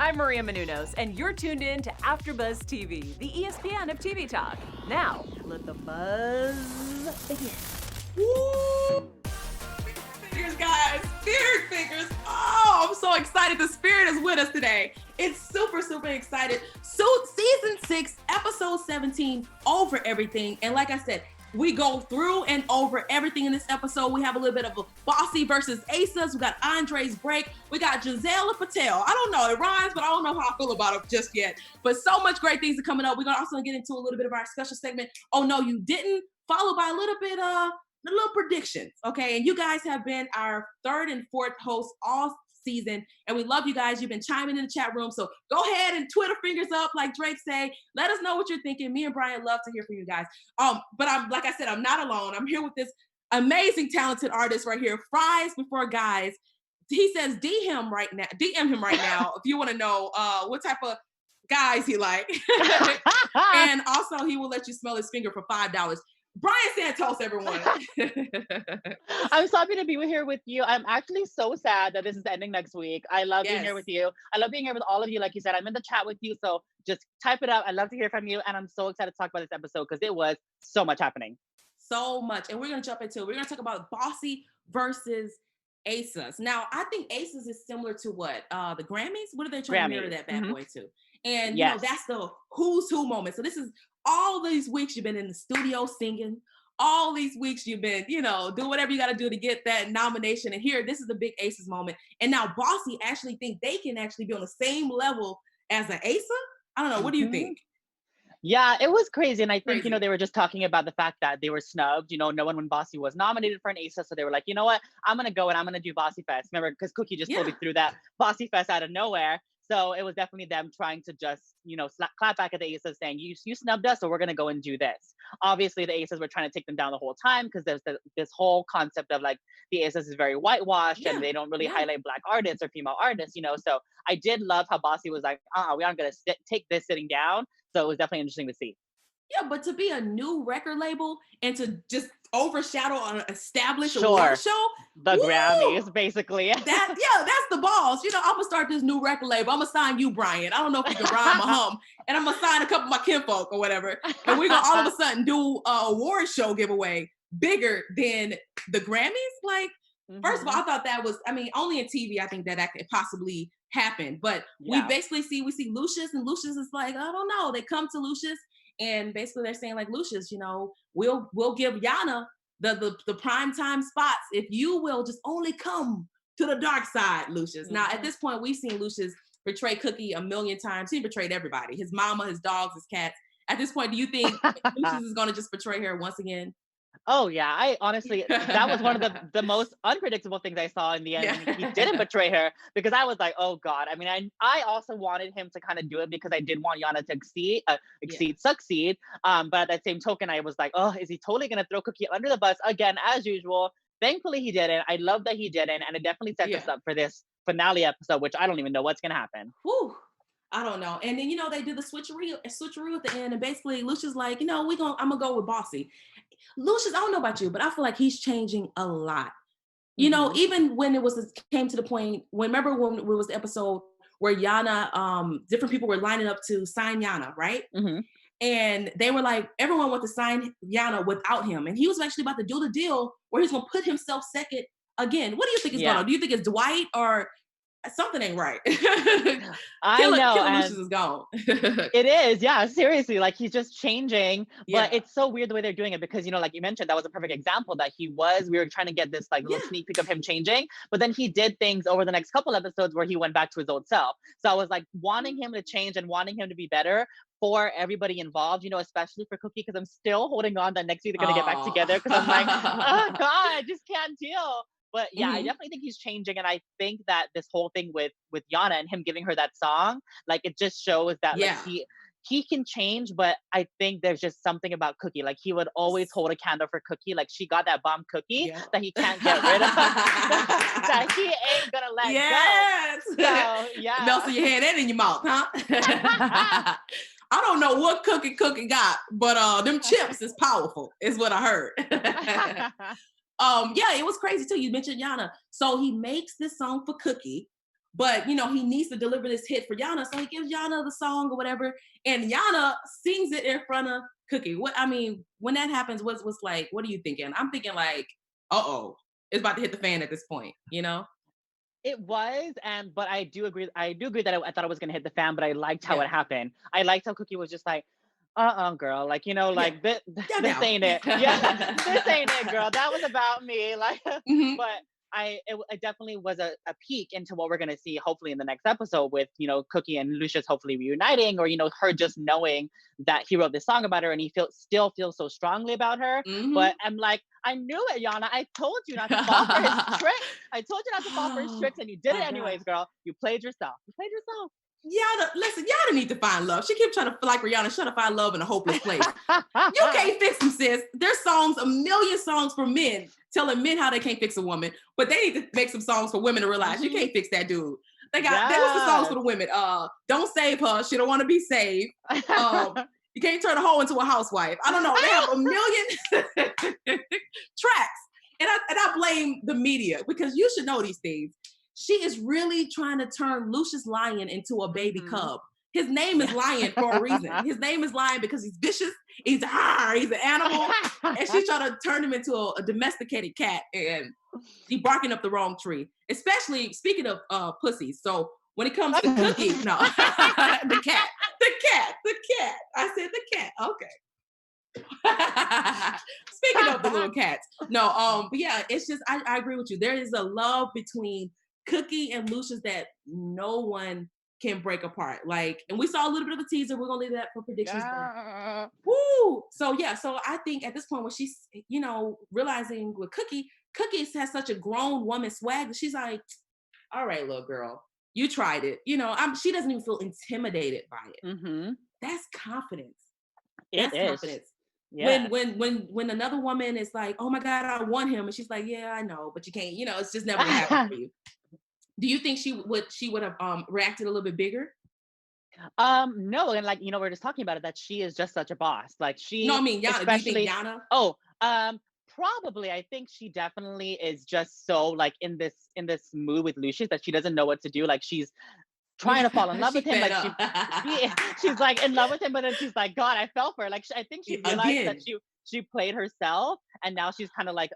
I'm Maria Menounos, and you're tuned in to AfterBuzz TV, the ESPN of TV talk. Now, let the buzz begin. Woo! Figures, guys. Spirit figures. Oh, I'm so excited. The spirit is with us today. It's super excited. So, season 6, episode 17, Over Everything. And like I said, we go through and over everything in this episode. We have a little bit of a Bossy versus ASAs. We got Andre's break. We got Giselle and Patel. I don't know, it rhymes, but I don't know how I feel about it just yet. But so much great things are coming up. We're gonna also get into a little bit of our special segment. Oh no, you didn't. Followed by a little bit the little predictions. Okay, and you guys have been our third and fourth hosts all season, and we love you guys. You've been chiming in the chat room, so go ahead and Twitter fingers up, like Drake say. Let us know what you're thinking. Me and Brian love to hear from you guys. But I'm like I said, I'm not alone. I'm here with this amazing, talented artist right here. Fries before guys. He says DM him right now if you want to know what type of guys he like. And also he will let you smell his finger for $5. Brian Santos, everyone. I'm so happy to be here with you. I'm actually so sad that this is ending next week. I love being here with you. I love being here with all of you. Like you said, I'm in the chat with you. So just type it up. I love to hear from you. And I'm so excited to talk about this episode because it was so much happening. So much. And we're going to jump into it. We're going to talk about Bossy versus ASAs. Now, I think ASAs is similar to what? The Grammys? What are they trying to mirror that bad boy to? And, you know, that's the who's who moment. So this is all these weeks you've been in the studio singing. All these weeks you've been, you know, do whatever you got to do to get that nomination. And here, this is the big ASAs moment. And now Bossy actually think they can actually be on the same level as an ASA. I don't know. What do you think? Yeah, it was crazy. And I think, you know, they were just talking about the fact that they were snubbed. You know, no one when Bossy was nominated for an ASA. So they were like, you know what? I'm going to go and I'm going to do Bossy Fest. Remember, because Cookie just totally threw that Bossy Fest out of nowhere. So it was definitely them trying to just, you know, clap back at the ASAs saying, you snubbed us, so we're going to go and do this. Obviously, the ASAs were trying to take them down the whole time because there's this whole concept of like the ASAs is very whitewashed and they don't really highlight Black artists or female artists, you know. So I did love how Bossy was like, we aren't going to take this sitting down. So it was definitely interesting to see. Yeah, but to be a new record label and to just overshadow an established award show, the Grammys, basically. That's the balls. You know, I'm gonna start this new record label. I'm gonna sign you, Brian. I don't know if you can rhyme or hum, and I'm gonna sign a couple of my kinfolk or whatever, and we're gonna all of a sudden do a award show giveaway bigger than the Grammys. Like, first of all, I thought that was, I mean, only in TV, I think that could possibly happen. But we basically see Lucious, and Lucious is like, I don't know. They come to Lucious. And basically they're saying like, Lucious, you know, we'll give Yana the prime time spots if you will just only come to the dark side, Lucious. Now, at this point, we've seen Lucious portray Cookie a million times. He portrayed everybody, his mama, his dogs, his cats. At this point, do you think Lucious is going to just portray her once again? Oh yeah, I honestly, that was one of the most unpredictable things I saw in the end. He didn't betray her because I was like, oh God. I mean, I also wanted him to kind of do it because I did want Yana to succeed. But at that same token, I was like, oh, is he totally gonna throw Cookie under the bus again as usual? Thankfully, he didn't. I love that he didn't, and it definitely sets us up for this finale episode, which I don't even know what's gonna happen. Whew. I don't know. And then, you know, they do the switcheroo at the end, and basically Lucious like, you know, I'm gonna go with Bossy. Lucious, I don't know about you, but I feel like he's changing a lot. You know, even when it came to the point, remember when it was the episode where Yana, different people were lining up to sign Yana, right? And they were like, everyone wanted to sign Yana without him. And he was actually about to do the deal where he's going to put himself second again. What do you think is going on? Do you think it's Dwight or something ain't right? I know. Killer Lucious is gone. It is, yeah, seriously. Like he's just changing, but it's so weird the way they're doing it because, you know, like you mentioned, that was a perfect example that we were trying to get this like little sneak peek of him changing, but then he did things over the next couple episodes where he went back to his old self. So I was like wanting him to change and wanting him to be better for everybody involved, you know, especially for Cookie, because I'm still holding on that next week they're going to get back together because I'm like, oh God, I just can't deal. But yeah, I definitely think he's changing. And I think that this whole thing with Yana and him giving her that song, like it just shows that like he can change, but I think there's just something about Cookie. Like he would always hold a candle for Cookie. Like she got that bomb Cookie that he can't get rid of. That he ain't gonna let go. So yeah. Melt your hand and in your mouth, huh? I don't know what Cookie got, but them chips is powerful, is what I heard. Yeah, it was crazy too. You mentioned Yana. So he makes this song for Cookie but you know, he needs to deliver this hit for Yana. So he gives Yana the song or whatever. And Yana sings it in front of Cookie. When that happens, what's like, what are you thinking? I'm thinking like, uh-oh, it's about to hit the fan at this point, you know? It was, but I do agree. I do agree that I thought it was gonna hit the fan, but I liked how Yeah. it happened. I liked how Cookie was just like, girl, like, you know, like Yeah. this ain't it. Yeah, this ain't it, girl. That was about me. Like, Mhm. but it definitely was a peek into what we're gonna see, hopefully in the next episode with, you know, Cookie and Lucious hopefully reuniting, or you know, her just knowing that he wrote this song about her and he still feels so strongly about her. Mhm. But I'm like, I knew it, Yana. I told you not to fall for his trick. I told you not to fall for his tricks, and you did My it anyways, girl. You played yourself. You played yourself. Yana, listen, Yana need to find love. She keeps trying to like Rihanna, trying to find love in a hopeless place. You can't fix them, sis. There's songs, a million songs for men telling men how they can't fix a woman, but they need to make some songs for women to realize you can't fix that dude. They was the songs for the women. Don't save her. She don't want to be saved. You can't turn a hoe into a housewife. I don't know. They have a million tracks. And I blame the media because you should know these things. She is really trying to turn Lucious Lion into a baby cub. His name is Lion for a reason. His name is Lion because he's vicious. He's an animal. And she's trying to turn him into a domesticated cat. And she's barking up the wrong tree. Especially, speaking of pussies. So when it comes to Cookie, no. The cat. I said the cat. Okay. Speaking of the little cats. No, but yeah, it's just, I agree with you. There is a love between Cookie and Lucious that no one can break apart. Like, and we saw a little bit of a teaser. We're gonna leave that for predictions. Yeah. Woo! So yeah, so I think at this point when she's, you know, realizing with Cookie has such a grown woman swag that she's like, all right, little girl, you tried it. You know, she doesn't even feel intimidated by it. Mm-hmm. That's confidence. That's confidence. Yeah. When another woman is like, oh my God, I want him, and she's like, yeah, I know, but you can't, you know, it's just never gonna happen for you. Do you think she would have reacted a little bit bigger? No, and like, you know, we're just talking about it, that she is just such a boss. Like No, I mean, Yana, especially, do you think Yana? Oh, probably. I think she definitely is just so like in this mood with Lucius that she doesn't know what to do. Like she's trying to fall in love with him. Like she's like in love with him, but then she's like, God, I fell for her. Like I think she realized that she played herself, and now she's kind of like,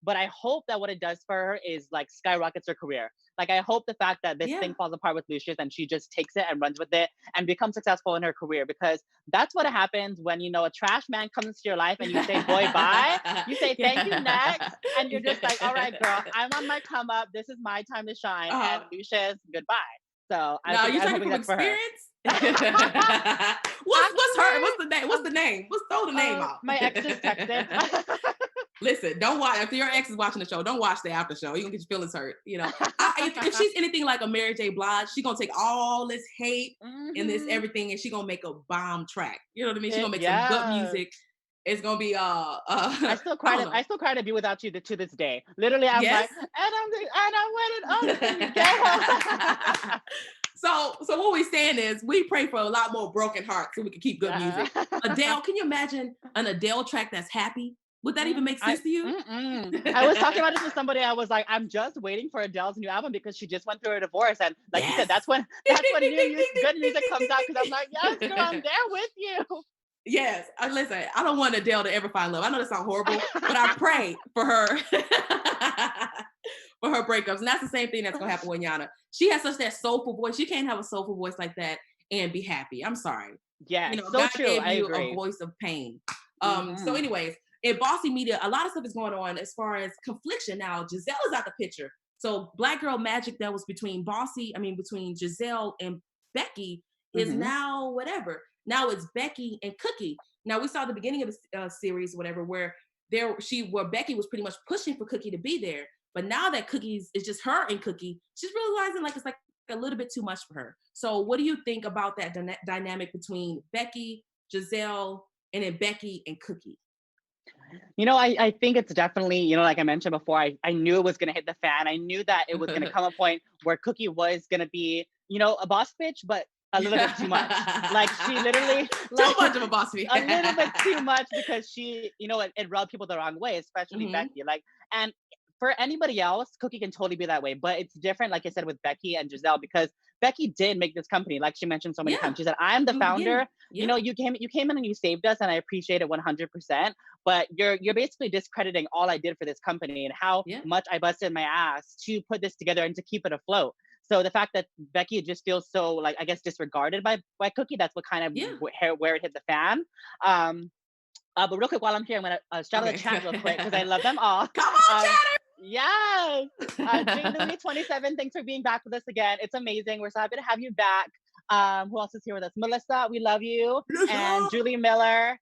But I hope that what it does for her is like skyrockets her career. Like I hope the fact that this thing falls apart with Lucius and she just takes it and runs with it and becomes successful in her career, because that's what happens when, you know, a trash man comes into your life and you say, boy, bye. You say, thank you, next. And you're just like, all right, girl, I'm on my come up. This is my time to shine. And Lucius, goodbye. So I'm hoping that's experience? For her. What's the name? Let's throw the name out. My ex just texted. Listen, don't watch. If your ex is watching the show, don't watch the after show. You're gonna get your feelings hurt. You know, if she's anything like a Mary J. Blige, she's gonna take all this hate and this everything, and she's gonna make a bomb track. You know what I mean? She's gonna make some good music. It's gonna be I still cry to Be Without You to this day. Literally, I'm like, and I'm winning. So what we're saying is we pray for a lot more broken hearts so we can keep good music. Adele, can you imagine an Adele track that's happy? Would that even make sense to you? I was talking about this with somebody. I was like, I'm just waiting for Adele's new album because she just went through a divorce, and like you said, that's when good music comes out. Because I'm like, yes, girl, I'm there with you. Yes, listen, I don't want Adele to ever find love. I know that sounds horrible, but I pray for her for her breakups, and that's the same thing that's gonna happen with Yana. She has such that soulful voice. You can't have a soulful voice like that and be happy. I'm sorry. Yeah, you know, so God true. gave I you agree. a voice of pain. So, anyways. In Bossy Media, a lot of stuff is going on as far as confliction now. Giselle is out the picture. So Black Girl Magic that was between Giselle and Becky is now whatever. Now it's Becky and Cookie. Now we saw the beginning of the series, whatever, where Becky was pretty much pushing for Cookie to be there. But now that Cookie's is just her and Cookie, she's realizing like it's like a little bit too much for her. So what do you think about that dynamic between Becky, Giselle, and then Becky and Cookie? You know, I think it's definitely, you know, like I mentioned before, I knew it was going to hit the fan. I knew that it was going to come a point where Cookie was going to be, you know, a boss bitch, but a little bit too much. Like she literally too much of a boss bitch. A little bit too much, because she, you know, it rubbed people the wrong way, especially Becky. Like, and for anybody else, Cookie can totally be that way. But it's different, like I said, with Becky and Giselle, because Becky did make this company, like she mentioned so many times. She said, "I'm the From the beginning. founder. You know, you came in and you saved us, and I appreciate it 100%. But you're basically discrediting all I did for this company and how much I busted my ass to put this together and to keep it afloat." So the fact that Becky just feels so, like, I guess, disregarded by Cookie, that's what kind of where it hit the fan. But real quick, while I'm here, I'm gonna shout out the chat real quick because I love them all. Come on, chatter! Yes. Louis 27, thanks for being back with us again. It's amazing. We're so happy to have you back. Who else is here with us? Melissa, we love you. And Julie Miller.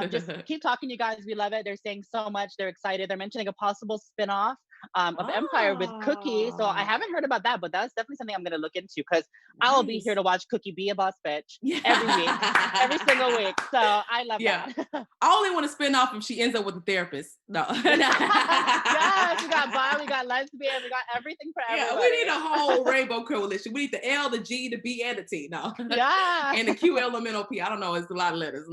Just keep talking, you guys. We love it. They're saying so much. They're excited. They're mentioning a possible spin-off of Empire with Cookie. So I haven't heard about that, but that's definitely something I'm going to look into because I'll be here to watch Cookie be a boss bitch every week, every single week. So I love that. I only want to spin off if she ends up with a therapist. No. Yes, we got bi, we got lesbian, we got everything for everybody. We need a whole rainbow coalition. We need the L, the G, the B, and the T. No. Yeah. And the Q, L, M, N, O, P. I don't know. It's a lot of letters.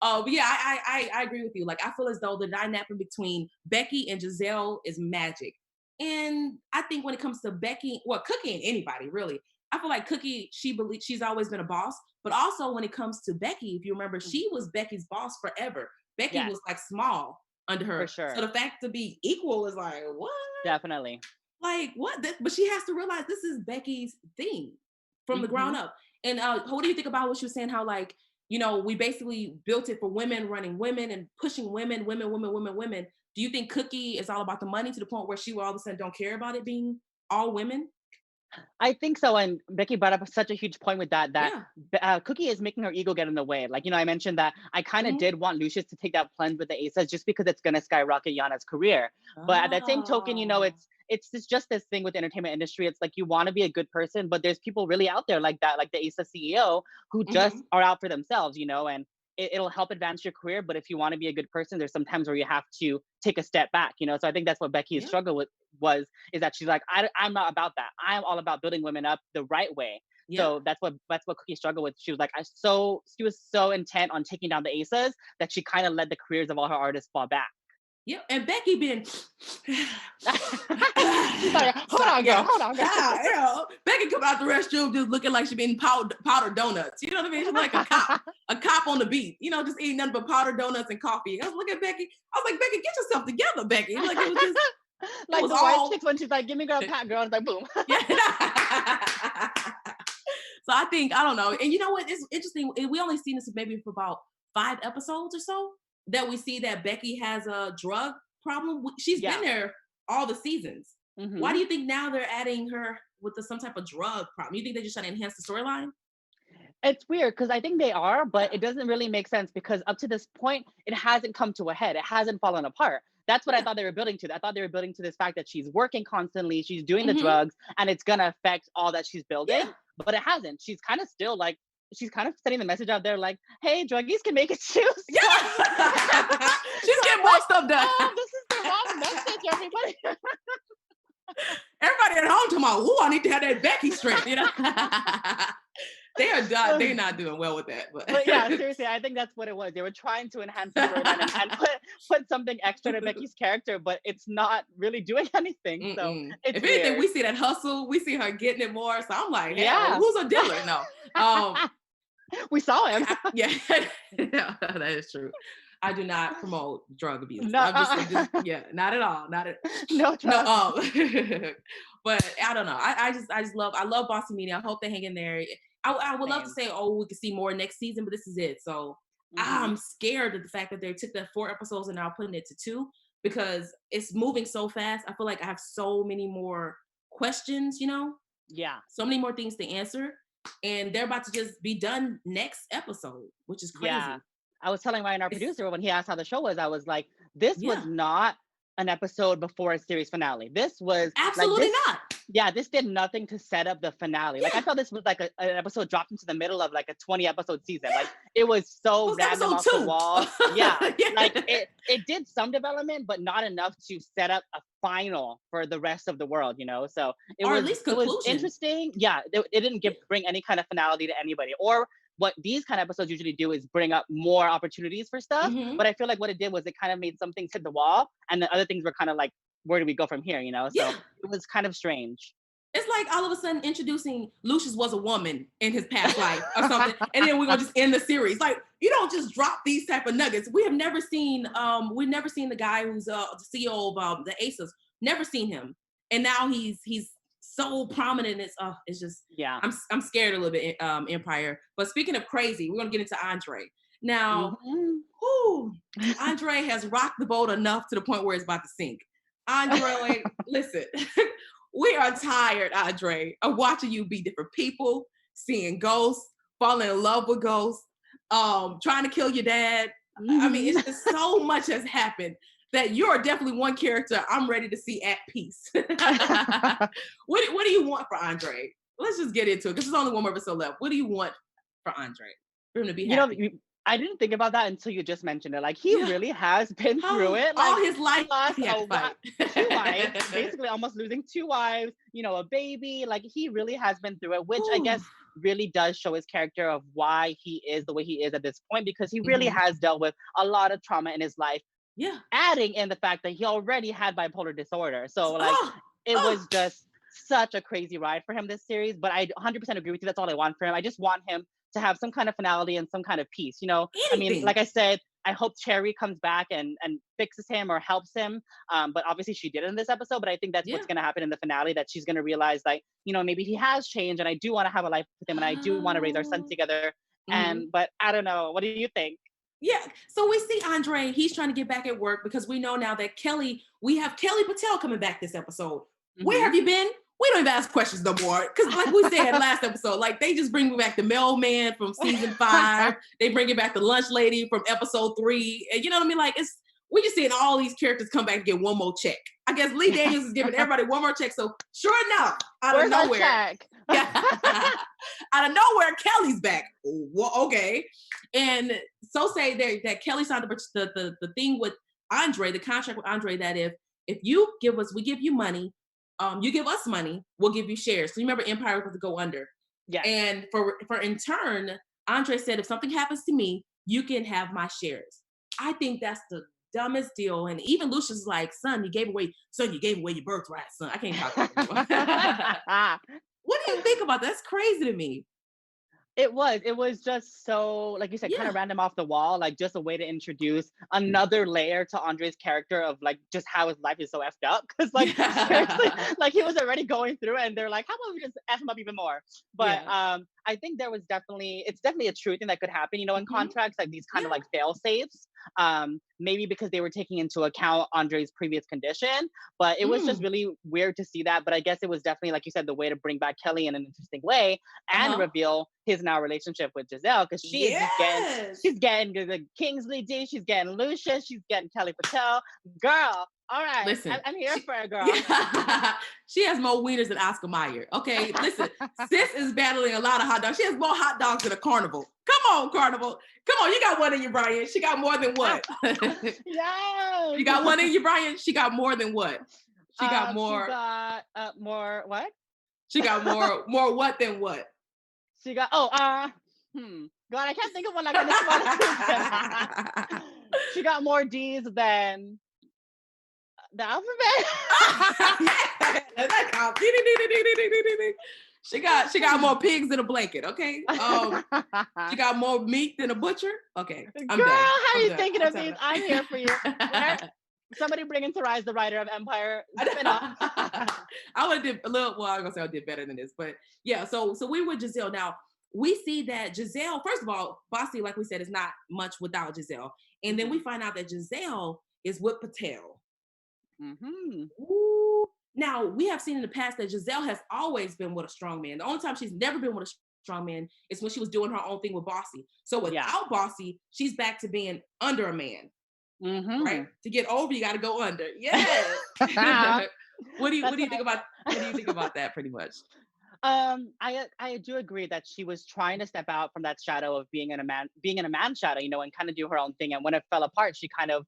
But yeah, I agree with you. Like, I feel as though the dynamic between Becky and Giselle is magic. And I think when it comes to Becky, Cookie and anybody really, I feel like Cookie, she's always been a boss. But also when it comes to Becky, if you remember, she was Becky's boss forever. Becky was like small under her. For sure. So the fact to be equal is like, what? Definitely. Like, what? But she has to realize this is Becky's thing from the ground up. And what do you think about what she was saying? How, like, you know, we basically built it for women, running women and pushing women. Do you think Cookie is all about the money to the point where she will all of a sudden don't care about it being all women? I think so. And Becky brought up such a huge point with that Cookie is making her ego get in the way. Like, you know, I mentioned that I kind of did want Lucious to take that plunge with the ASAs just because it's going to skyrocket Yana's career. But at that same token, you know, it's just this thing with the entertainment industry. It's like you want to be a good person, but there's people really out there like that, like the ASA CEO, who just are out for themselves, you know, and it'll help advance your career. But if you want to be a good person, there's some times where you have to take a step back, you know? So I think that's what Becky's struggle with is that she's like, I'm not about that. I'm all about building women up the right way. So that's what Cookie struggled with. She was like, she was so intent on taking down the ASAs that she kind of let the careers of all her artists fall back. Yeah, and Becky been. Hold on, girl. Becky come out the restroom just looking like she been powdered donuts. You know what I mean? She's like a cop on the beat. You know, just eating nothing but powdered donuts and coffee. I was looking at Becky. I was like, Becky, get yourself together, Becky. Like, it was just like the white chicks when she's like, "Give me girl, pat girl," it's like, boom. So I think, I don't know. And you know what? It's interesting. We only seen this maybe for about 5 episodes or so, that we see that Becky has a drug problem. She's been there all the seasons. Why do you think now they're adding her with some type of drug problem? You think they're just trying to enhance the storyline? It's weird because I think they are, but it doesn't really make sense because up to this point, it hasn't come to a head. It hasn't fallen apart. That's what I thought they were building to. I thought they were building to this fact that she's working constantly, she's doing the drugs, and it's going to affect all that she's building. But it hasn't. She's kind of still like, she's kind of sending the message out there like, hey, druggies can make it too. Yeah. She's getting more stuff done. Oh, this is the wrong message, everybody. Everybody at home talking about, ooh, I need to have that Becky strength, you know? They're not doing well with that. But yeah, seriously, I think that's what it was. They were trying to enhance the storyline and put something extra to Becky's character, but it's not really doing anything. So it's if anything, we see that hustle. We see her getting it more. So I'm like, hey, who's a dealer? No. We saw him. Yeah, that is true. I do not promote drug abuse. No, not at all. No. But I don't know. I love Bossy Media. I hope they hang in there. I would love to say, we can see more next season, but this is it. So I'm scared of the fact that they took that 4 episodes and now putting it to 2 because it's moving so fast. I feel like I have so many more questions, you know? Yeah. So many more things to answer. And they're about to just be done next episode, which is crazy. Yeah. I was telling Ryan, our producer, when he asked how the show was, I was like, this was not an episode before a series finale. This was absolutely not. Yeah, this did nothing to set up the finale. Like I felt this was like an episode dropped into the middle of like a 20 episode season. Like it was so random off the wall. Yeah. Like it did some development, but not enough to set up a final for the rest of the world, you know? So it was interesting. Yeah, it didn't bring any kind of finality to anybody. Or what these kind of episodes usually do is bring up more opportunities for stuff. But I feel like what it did was it kind of made some things hit the wall and then other things were kind of like where do we go from here? You know, so it was kind of strange. It's like all of a sudden introducing Lucious was a woman in his past life or something, and then we're gonna just end the series. Like, you don't just drop these type of nuggets. We've never seen the guy who's the CEO of the ASAs. Never seen him, and now he's so prominent. It's just I'm scared a little bit. Empire. But speaking of crazy, we're gonna get into Andre now. Andre has rocked the boat enough to the point where it's about to sink. Andre, listen. We are tired, Andre, of watching you be different people, seeing ghosts, falling in love with ghosts, trying to kill your dad. I mean, it's just so much has happened that you're definitely one character I'm ready to see at peace. What do you want for Andre? Let's just get into it because there's only one more episode left. What do you want for Andre? For him to be happy. You know, I didn't think about that until you just mentioned it. Like, he really has been through it. Like, all his life, he had to fight. 2 wives, basically almost losing 2 wives, you know, a baby. Like, he really has been through it, which I guess really does show his character of why he is the way he is at this point, because he really has dealt with a lot of trauma in his life. Yeah. Adding in the fact that he already had bipolar disorder. So, like, it was just such a crazy ride for him this series. But I 100% agree with you. That's all I want for him. I just want him to have some kind of finality and some kind of peace, you know. Anything. I mean, like I said, I hope Cherry comes back and fixes him or helps him. But obviously she did in this episode, but I think that's what's going to happen in the finale, that she's going to realize, like, you know, maybe he has changed and I do want to have a life with him and I do want to raise our son together. But I don't know. What do you think? Yeah. So we see Andre, he's trying to get back at work because we know now that we have Kelly Patel coming back this episode. Where have you been? We don't even ask questions no more. Because like we said last episode, like, they just bring back the mailman from season 5. They bring it back the lunch lady from episode 3. And you know what I mean? Like, we just seeing all these characters come back and get one more check. I guess Lee Daniels is giving everybody one more check. So sure enough, out of nowhere. Out of nowhere, Kelly's back. Well, okay. And so say that Kelly signed the thing with Andre, the contract with Andre, that if you give us, we give you money, you give us money, we'll give you shares. So you remember Empire was to go under. Yeah. And for in turn, Andre said, if something happens to me, you can have my shares. I think that's the dumbest deal. And even Lucious is like, you gave away your birthright, son. I can't talk about it. What do you think about that? That's crazy to me. It was just so, like you said, kind of random off the wall, like just a way to introduce another layer to Andre's character of like just how his life is so effed up. Cause like seriously, like he was already going through it and they're like, how about we just F him up even more? But I think it's definitely a true thing that could happen, you know, in contracts, like these kind of like fail safes. Maybe because they were taking into account Andre's previous condition, but it was just really weird to see that. But I guess it was definitely, like you said, the way to bring back Kelly in an interesting way and reveal his now relationship with Giselle, because she's getting the Kingsley D, she's getting Lucious, she's getting Kelly Patel. Girl, all right, listen, I'm here for a girl. She has more wieners than Oscar Mayer. Okay, listen, sis is battling a lot of hot dogs. She has more hot dogs than a carnival. Come on, carnival. Come on, you got one in you, Brian. She got more than what? Yeah. You got one in you, Brian? She got more than what? She got more. She got more what? She got more what than what? She got God, I can't think of one like this. She got more D's than the alphabet. That counts. She got more pigs than a blanket. Okay. She got more meat than a butcher. Okay. I'm Girl, done. how are you thinking of these? I'm here for you. Somebody bring in Tarai, the writer of Empire. I would have did a little. Well, I'm gonna say I did better than this, but yeah. So we with Giselle now. We see that Giselle, first of all, Bossy, like we said, is not much without Giselle, and then we find out that Giselle is with Patel. Ooh. Now, we have seen in the past that Giselle has always been with a strong man. The only time she's never been with a strong man is when she was doing her own thing with Bossy. So without Bossy, she's back to being under a man. Right? To get over, you got to go under. Yes. What do you think about that? Pretty much. I do agree that she was trying to step out from that shadow of being in a man's shadow, you know, and kind of do her own thing. And when it fell apart, she kind of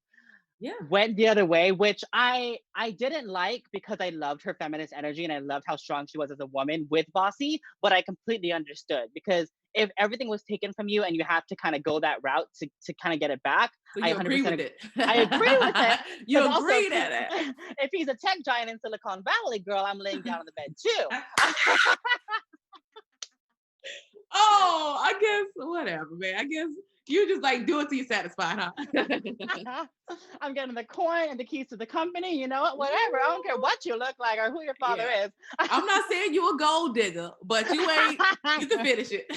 went the other way, which I didn't like, because I loved her feminist energy and I loved how strong she was as a woman with Bossy, but I completely understood, because if everything was taken from you and you have to kind of go that route to kind of get it back, So I you 100% agree with it. I agree with it. You 'Cause also, agreed at it. if he's a tech giant in Silicon Valley, girl, I'm laying down on the bed too. Oh, I guess whatever, man. I guess you just like do it till you're satisfied, huh? I'm getting the coin and the keys to the company. You know what? Whatever. I don't care what you look like or who your father Yeah. is. I'm not saying you a gold digger, but you ain't. You can finish it.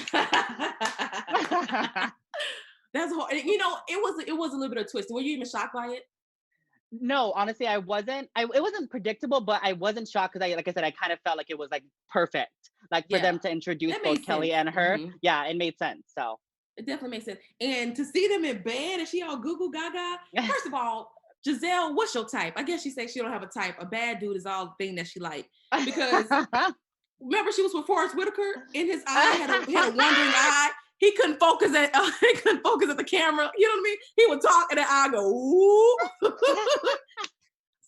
That's hard. You know, it was a little bit of a twist. Were you even shocked by it? No, honestly, I wasn't. It wasn't predictable, but I wasn't shocked because like I said, I kind of felt like it was like perfect, like for them Yeah, to introduce that both made Kelly sense. and her. Mhm. Yeah, it made sense. So It definitely makes sense. And to see them in bed and she all goo goo gaga. First of all, Giselle, what's your type? I guess she said she don't have a type. A bad dude is all the thing that she like. Because remember she was with Forrest Whitaker in his eye had a wandering eye. He couldn't focus at the camera. You know what I mean? He would talk and the eye go ooh.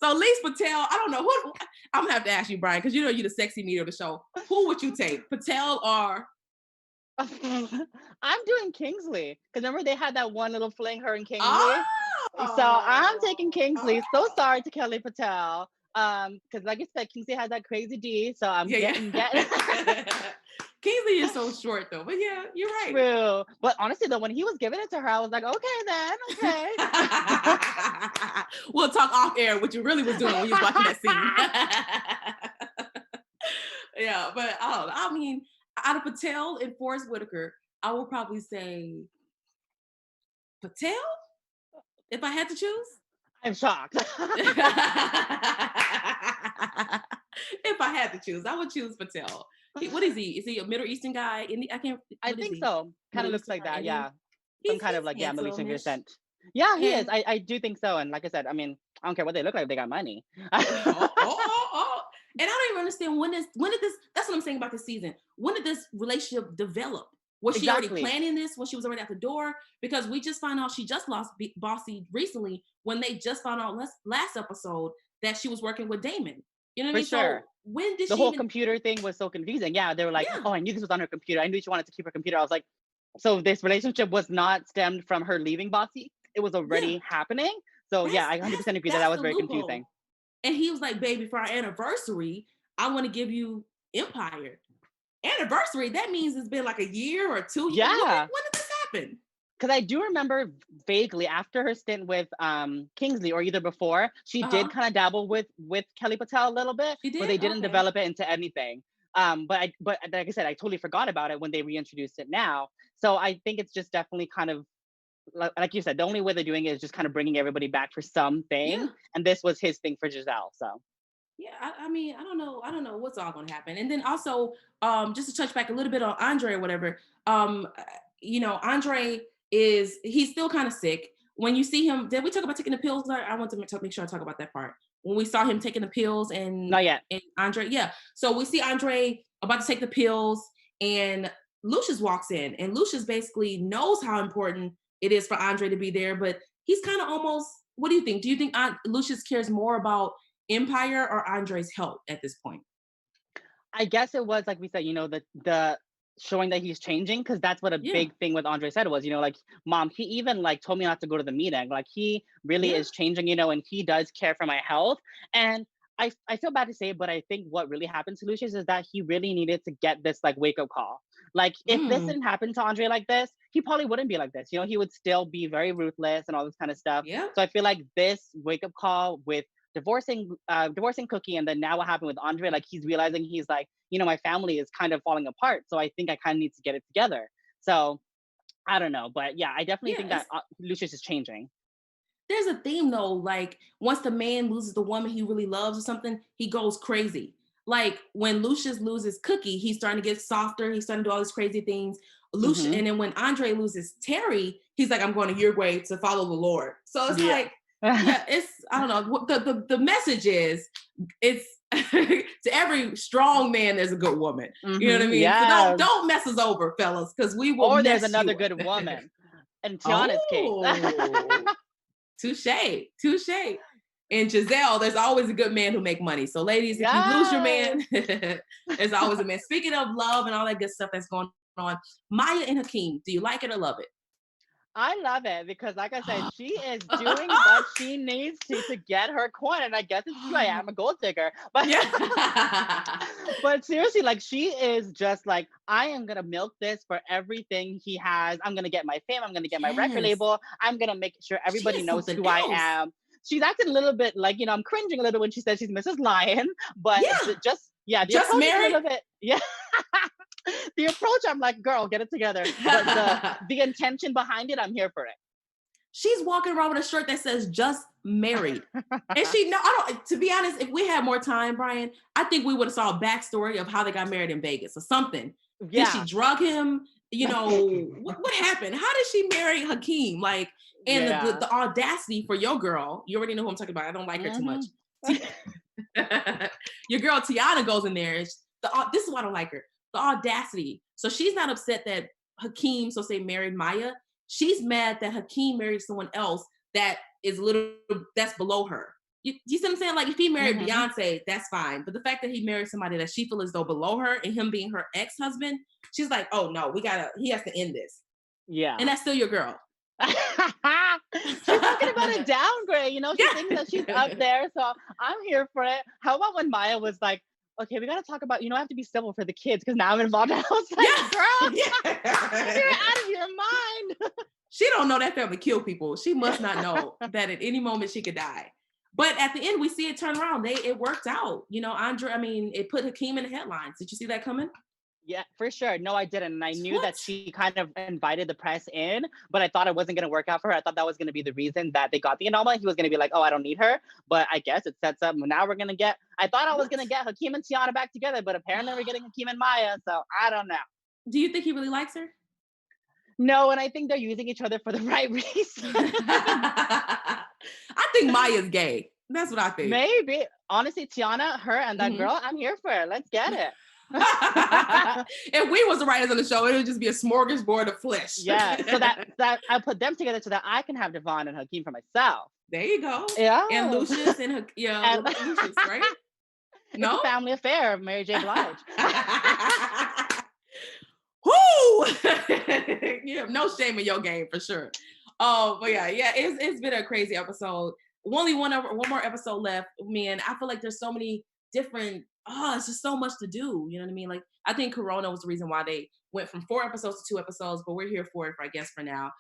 So Lise Patel, I don't know who. I'm gonna have to ask you, Brian, because you know you're the sexy meter of the show. Who would you take, Patel or? I'm doing Kingsley because remember they had that one little fling, her and Kingsley. Oh, So I'm taking Kingsley. So sorry to Kelly Patel. Because like I said, Kingsley has that crazy D. So I'm getting. Kingsley is so short though, but yeah, you're right. True. But honestly though, when he was giving it to her, I was like, okay then, okay. We'll talk off air what you really was doing when you was watching that scene. Yeah, but I don't know. I mean, out of Patel and Forrest Whitaker, I would probably say Patel if I had to choose. I'm shocked. If I had to choose, I would choose Patel. What is he? Is he a Middle Eastern guy? I think so. Kind of looks like that, yeah. Some kind of like, yeah, Middle Eastern descent. Yeah, he is. I do think so. And like I said, I mean, I don't care what they look like, they got money. And I don't even understand when did this, that's what I'm saying about this season. When did this relationship develop? Was she already planning this when she was already at the door? Because we just found out she just lost Bossy recently when they just found out last episode that she was working with Damon. You know what I mean? Sure. So when did the whole computer thing was so confusing. Yeah, they were like, oh, I knew this was on her computer. I knew she wanted to keep her computer. I was like, so this relationship was not stemmed from her leaving Bossy. It was already happening. So yeah, I 100% agree that was very confusing. And he was like, baby, for our anniversary, I want to give you Empire. Anniversary, that means it's been like a year or 2 years. Yeah. When did this happen? Because I do remember vaguely after her stint with Kingsley, or either before, she did kind of dabble with Kelly Patel a little bit, but they didn't develop it into anything. But like I said, I totally forgot about it when they reintroduced it now. So I think it's just definitely kind of like you said, the only way they're doing it is just kind of bringing everybody back for something. And this was his thing for Giselle. So yeah, I mean, I don't know what's all going to happen. And then also, just to touch back a little bit on Andre or whatever, you know, Andre he's still kind of sick. When you see him, did we talk about taking the pills? I want to make sure I talk about that part. When we saw him taking the pills and not yet. And Andre, yeah. So we see Andre about to take the pills, and Lucious walks in, and Lucious basically knows how important it is for Andre to be there, but he's kind of almost. What do you think? Do you think Lucious cares more about Empire or Andre's health at this point? I guess it was like we said, you know, the showing that he's changing, because that's what a big thing with Andre said was, you know, like, Mom, he even like told me not to go to the meeting. Like he really is changing, you know, and he does care for my health. And I feel bad to say, but I think what really happened to Lucius is that he really needed to get this like wake up call. Like if this didn't happen to Andre like this, he probably wouldn't be like this. You know, he would still be very ruthless and all this kind of stuff. Yeah. So I feel like this wake up call with divorcing Cookie, and then now what happened with Andre, like he's realizing he's like, you know, my family is kind of falling apart, so I think I kind of need to get it together. So I don't know, but yeah, I definitely think that Lucius is changing. There's a theme though, like once the man loses the woman he really loves or something, he goes crazy. Like when Lucius loses Cookie, he's starting to get softer, he's starting to do all these crazy things. And then when Andre loses Terry, he's like, I'm going to your way to follow the Lord. So it's like, it's, I don't know. The message is, it's to every strong man, there's a good woman. You know what I mean? Yeah. So don't mess us over, fellas, because we will. Or there's another good woman. In Tiana's case. Touche. In Giselle, there's always a good man who make money. So ladies, if you lose your man, there's always a man. Speaking of love and all that good stuff that's going on. Maya and Hakeem, do you like it or love it? I love it because, like I said, she is doing what she needs to get her coin, and I guess it's true. I am a gold digger, but but seriously, like she is just like, I am gonna milk this for everything he has. I'm gonna get my fame. I'm gonna get my record label. I'm gonna make sure everybody knows who I am. She's acting a little bit like, I'm cringing a little when she says she's Mrs. Lion, but the approach married. is a little bit, the approach, I'm like, girl, get it together. But the intention behind it, I'm here for it. She's walking around with a shirt that says "just married," and I don't. To be honest, if we had more time, Brian, I think we would have saw a backstory of how they got married in Vegas or something. Yeah. Did she drug him? What happened? How did she marry Hakeem? Like, and the audacity for your girl. You already know who I'm talking about. I don't like her too much. Your girl Tiana goes in there. This is why I don't like her. The audacity. So she's not upset that Hakeem, married Maya. She's mad that Hakeem married someone else that's below her. You see what I'm saying? Like, if he married Beyonce, that's fine. But the fact that he married somebody that she feels as though below her, and him being her ex-husband, she's like, oh no, he has to end this. Yeah. And that's still your girl. She's talking about a downgrade, she thinks that she's up there. So I'm here for it. How about when Maya was like, okay, we got to talk about, I have to be civil for the kids because now I'm involved. I was like, girl, you're out of your mind. She don't know that family kill people. She must not know that at any moment she could die. But at the end, we see it turn around. It worked out. It put Hakeem in the headlines. Did you see that coming? Yeah, for sure. No, I didn't. And I knew that she kind of invited the press in, but I thought it wasn't going to work out for her. I thought that was going to be the reason that they got the annulment. He was going to be like, oh, I don't need her. But I guess it sets up. Now we're going to I thought I was going to get Hakeem and Tiana back together, but apparently we're getting Hakeem and Maya. So I don't know. Do you think he really likes her? No, and I think they're using each other for the right reason. I think Maya's gay. That's what I think. Maybe. Honestly, Tiana, her, and that girl, I'm here for it. Let's get it. If we was the writers on the show, it would just be a smorgasbord of flesh. Yeah, so that I put them together so that I can have Devon and Hakeem for myself. There you go. Yeah, and Lucious and Lucious, right? No, it's a family affair of Mary J. Blige. Whoo! You have no shame in your game for sure. But it's been a crazy episode. Only one more episode left, man. I feel like there's so many different. It's just so much to do. You know what I mean? Like, I think Corona was the reason why they went from 4 episodes to 2 episodes, but we're here for it, I guess, for now.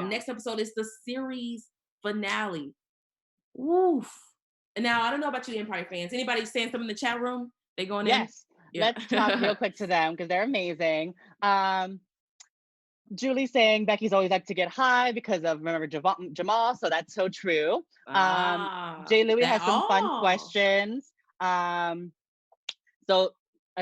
Next episode is the series finale. Woof. And now, I don't know about you Empire fans. Anybody saying something in the chat room? They going in? Yes. Yeah. Let's talk real quick to them because they're amazing. Julie saying Becky's always like to get high because of, remember, Jamal. So that's so true. Jay Louis has some fun questions. So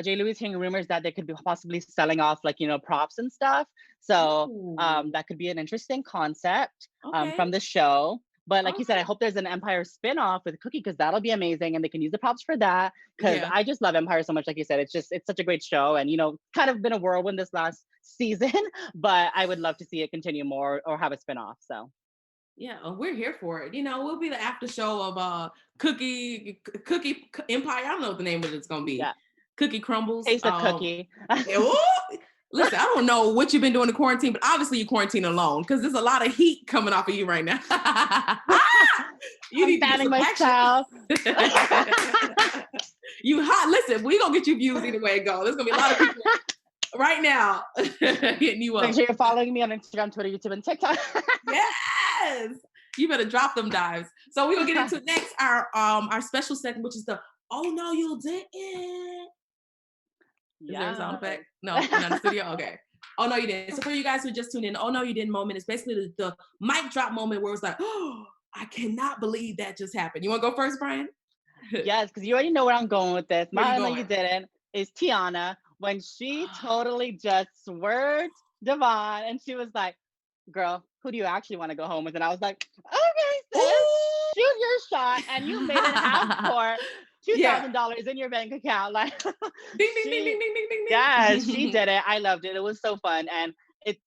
Jay Louis is hearing rumors that they could be possibly selling off props and stuff. So that could be an interesting concept from the show. But like you said, I hope there's an Empire spinoff with Cookie because that'll be amazing and they can use the props for that. Because I just love Empire so much. Like you said, it's such a great show and, kind of been a whirlwind this last season, but I would love to see it continue more or have a spinoff. So. Yeah, we're here for it. We'll be the after show of Cookie Empire. I don't know what the name of it's gonna be. Yeah. Cookie Crumbles. Taste of Cookie. Listen, I don't know what you've been doing in quarantine, but obviously you quarantine alone because there's a lot of heat coming off of you right now. You need fanning myself. You hot. Listen, we gonna get you views either way it goes. There's gonna be a lot of people right now hitting you up. Make sure you're following me on Instagram, Twitter, YouTube, and TikTok. Yes. You better drop them dives. So we're gonna get into next our special segment, which is the "Oh no, you didn't." Is there a sound effect? No, not in the studio. Okay. Oh no, you didn't. So for you guys who just tuned in, "Oh no, you didn't" moment is basically the mic drop moment where it's like, oh, I cannot believe that just happened. You want to go first, Brian? Yes, because you already know where I'm going with this. My "Oh no, you didn't" is Tiana when she totally just swerved Devon and she was like, girl, who do you actually want to go home with? And I was like, okay, sis, shoot your shot. And you made it half for $2,000 in your bank account. Like, ding, ding, ding, ding, ding, ding, ding. Yes, she did it. I loved it. It was so fun. And it's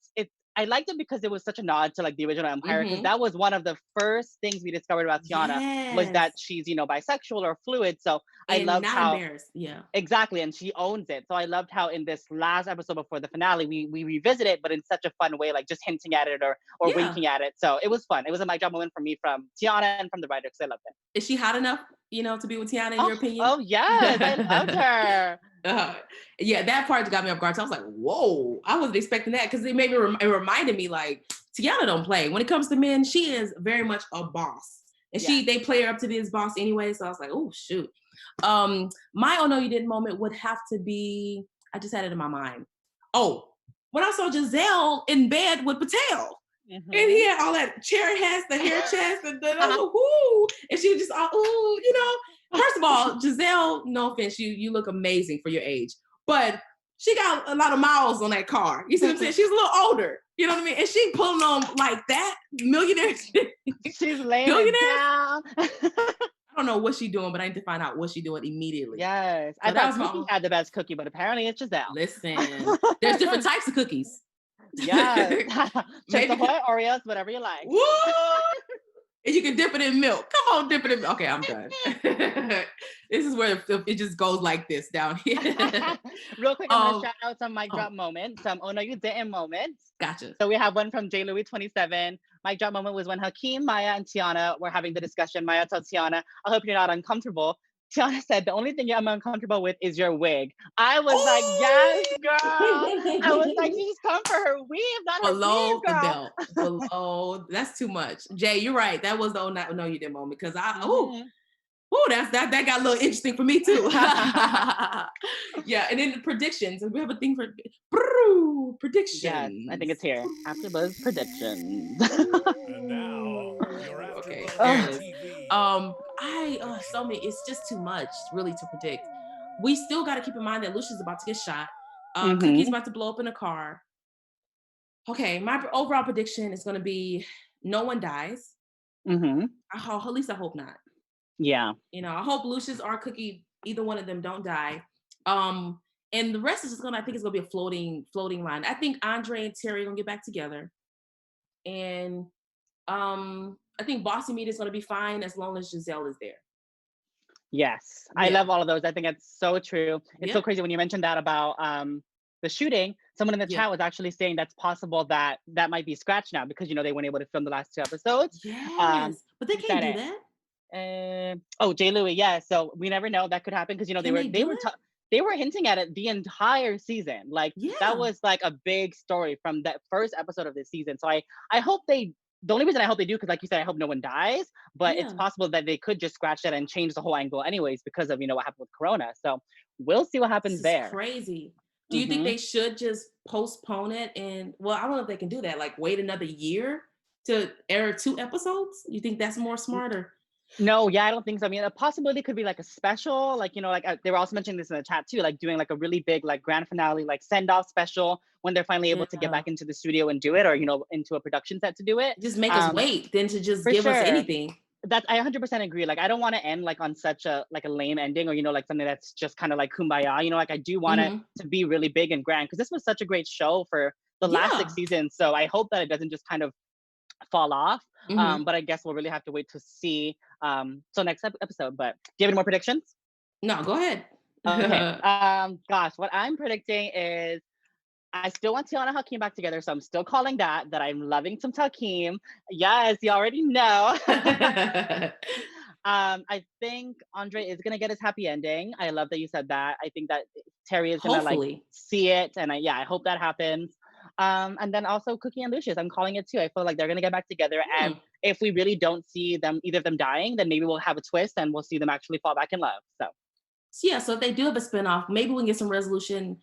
I liked it because it was such a nod to like the original Empire, because that was one of the first things we discovered about Tiana was that she's, you know, bisexual or fluid. So I loved not how embarrassed. Yeah. exactly, and she owns it. So I loved how in this last episode before the finale, we revisit it, but in such a fun way, like just hinting at it or winking at it. So it was fun. It was a mic drop moment for me from Tiana and from the writer, because I loved it. Is she hot enough, you know, to be with Tiana in your opinion? Oh yes, I loved her. Yeah, that part got me off guard. So I was like, whoa, I wasn't expecting that, because it made me it reminded me like Tiana don't play. When it comes to men, she is very much a boss. And they play her up to be his boss anyway. So I was like, oh shoot. My oh no you didn't moment would have to be, I just had it in my mind. Oh, when I saw Giselle in bed with Patel. And he had all that chair hats, the hair chest, and whoo, and she was just all, ooh, you know. First of all, Giselle, no offense, you look amazing for your age, but she got a lot of miles on that car. You see what I'm saying? She's a little older, you know what I mean? And she pulling on like that, millionaire. She's laying down. I don't know what she's doing, but I need to find out what she's doing immediately. Yes, so I thought Cookie had the best cookie, but apparently it's Giselle. Listen, there's different types of cookies. Yes, Chips Ahoy, Oreos, whatever you like. Woo! And you can dip it in milk. Come on, dip it in milk. Okay, I'm done. This is where it just goes like this down here. Real quick, I'm gonna shout out some mic drop moments, some oh no you didn't moments. Gotcha. So we have one from J. Louis 27. Mic drop moment was when Hakeem, Maya, and Tiana were having the discussion. Maya told Tiana, I hope you're not uncomfortable. Tiana said, the only thing I'm uncomfortable with is your wig. I was like, yes, girl. I was like, she's come for her weave, not her below weave, the belt. Below, that's too much. Jay, you're right. That was the oh no you didn't moment, because that got a little interesting for me too. Yeah, and then the predictions. We have a thing for predictions. Yes, I think it's here. AfterBuzz predictions. And now you're okay. TV. So many. It's just too much, really, to predict. We still got to keep in mind that Lucious is about to get shot. Cookie's about to blow up in a car. Okay, my overall prediction is going to be no one dies. At least I hope not. Yeah. You know, I hope Lucious or Cookie, either one of them, don't die. And the rest is just I think it's gonna be a floating line. I think Andre and Terry are gonna get back together. And I think Bossy Meat is gonna be fine as long as Giselle is there. Yes. I love all of those. I think it's so true. It's so crazy when you mentioned that about the shooting. Someone in the chat was actually saying that's possible that might be scratched now, because you know they weren't able to film the last 2 episodes. Yes, but they can't do that. J. Louis, yeah. So we never know, that could happen, because you know they were hinting at it the entire season. Like that was like a big story from that first episode of this season. So I hope the only reason I hope they do, because like you said, I hope no one dies, but it's possible that they could just scratch that and change the whole angle anyways, because of, you know, what happened with Corona. So we'll see what happens there. Crazy. Do you think they should just postpone it? And well, I don't know if they can do that. Like wait another year to air 2 episodes? You think that's more smarter? No, I don't think so. I mean, a possibility could be like a special, like, you know, like they were also mentioning this in the chat too, like doing like a really big like grand finale, like send off special when they're finally able to get back into the studio and do it, or, you know, into a production set to do it. Just make us wait than to just give us anything. I 100% agree. Like, I don't want to end like on such a lame ending, or, you know, like something that's just kind of like kumbaya, you know, like I do want it to be really big and grand, because this was such a great show for the last 6 seasons. So I hope that it doesn't just kind of fall off. But I guess we'll really have to wait to see. So next episode. But do you have any more predictions? No, go ahead. Okay. Gosh, what I'm predicting is I still want Tiana and Hakeem back together, so I'm still calling that I'm loving some Hakeem. Yes, you already know. I think Andre is gonna get his happy ending. I love that you said that. I think that Terry is gonna like see it, and I hope that happens. And then also Cookie and Lucious, I'm calling it too. I feel like they're gonna get back together, and if we really don't see either of them dying, then maybe we'll have a twist and we'll see them actually fall back in love. So so if they do have a spinoff, maybe we can get some resolution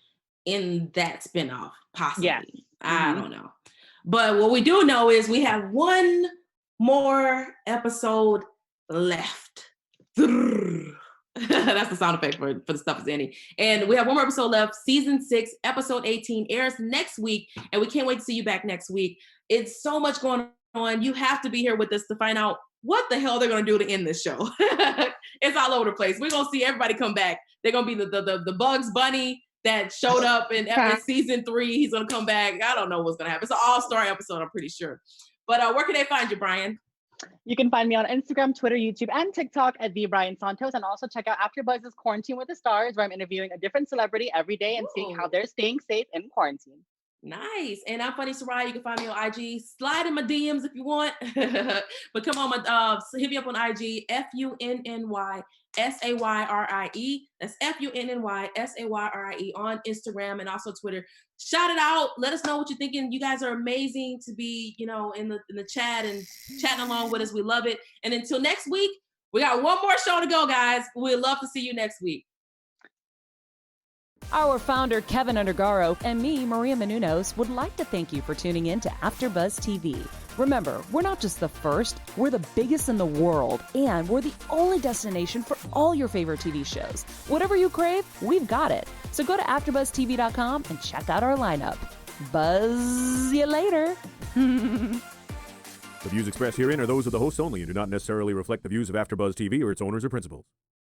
in that spinoff, possibly. Yes. I don't know. But what we do know is we have one more episode left. That's the sound effect for the stuff is ending. And we have one more episode left. Season 6, episode 18 airs next week. And we can't wait to see you back next week. It's so much going on. You have to be here with us to find out what the hell they're going to do to end this show. It's all over the place. We're going to see everybody come back. They're going to be the Bugs Bunny, that showed up in season 3. He's gonna come back. I don't know what's gonna happen. It's an all-star episode, I'm pretty sure. But where can they find you, Brian? You can find me on Instagram, Twitter, YouTube, and TikTok at the Brian Santos, and also check out AfterBuzz's Quarantine with the Stars, where I'm interviewing a different celebrity every day and seeing how they're staying safe in quarantine. Nice. And I'm Funny Soraya. You can find me on IG. Slide in my DMs if you want. But come on, hit me up on IG, FUNNYSAYRIE. That's FUNNYSAYRIE on Instagram and also Twitter. Shout it out. Let us know what you're thinking. You guys are amazing to be, in the chat and chatting along with us. We love it. And until next week, we got one more show to go, guys. We'd love to see you next week. Our founder, Kevin Undergaro, and me, Maria Menounos, would like to thank you for tuning in to AfterBuzz TV. Remember, we're not just the first, we're the biggest in the world, and we're the only destination for all your favorite TV shows. Whatever you crave, we've got it. So go to AfterBuzzTV.com and check out our lineup. Buzz you later. The views expressed herein are those of the hosts only and do not necessarily reflect the views of AfterBuzz TV or its owners or principals.